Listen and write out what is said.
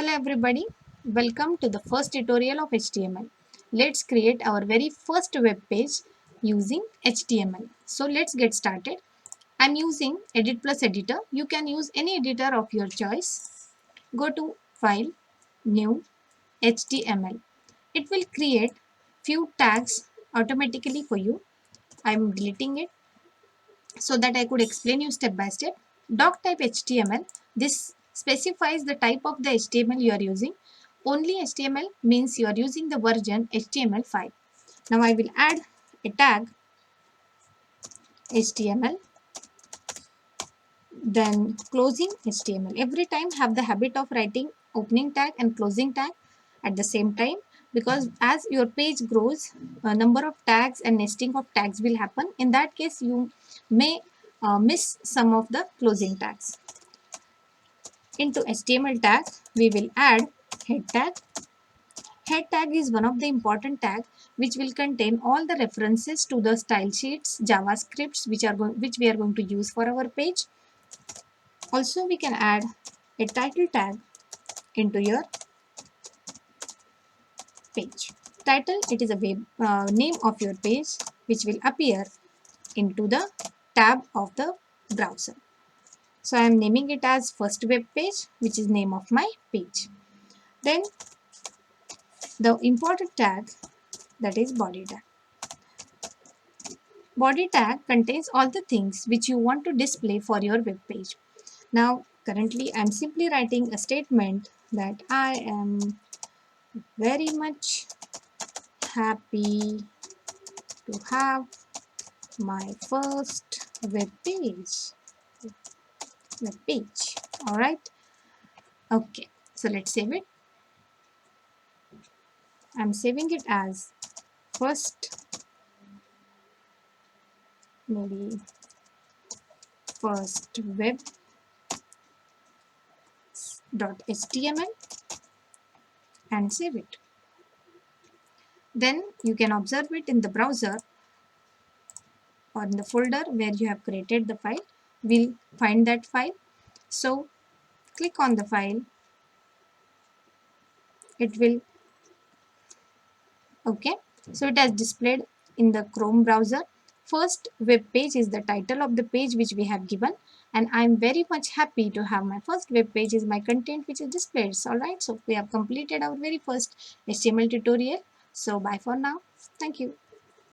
Hello everybody, welcome to the first tutorial of HTML. Let's create our very first web page using HTML. So let's get started. I'm using Edit Plus Editor. You can use any editor of your choice. Go to File, New, HTML. It will create few tags automatically for you. I'm deleting it so that I could explain you step by step. Doc type HTML, this specifies the type of the HTML you are using. Only HTML means you are using the version HTML5. Now I will add a tag HTML, then closing HTML. Every time have the habit of writing opening tag and closing tag at the same time, because as your page grows, a number of tags and nesting of tags will happen. In that case, you may miss some of the closing tags. Into HTML tag, we will add head tag. Head tag is one of the important tag which will contain all the references to the style sheets, JavaScripts which we are going to use for our page. Also, we can add a title tag into your page. Title, it is a name of your page which will appear into the tab of the browser. So I am naming it as first web page, which is name of my page. Then the important tag, that is body tag. Body tag contains all the things which you want to display for your web page. Now currently I am simply writing a statement that I am very much happy to have my first web page. All right. Okay. So let's save it. I'm saving it as first, maybe first web.html and save it. Then you can observe it in the browser or in the folder where you have created the file. We'll find that file. So click on the file. It will, okay. So it has displayed in the Chrome browser. First web page is the title of the page which we have given, and I'm very much happy to have my first web page is my content which is displayed. Alright, so we have completed our very first HTML tutorial. So bye for now. Thank you.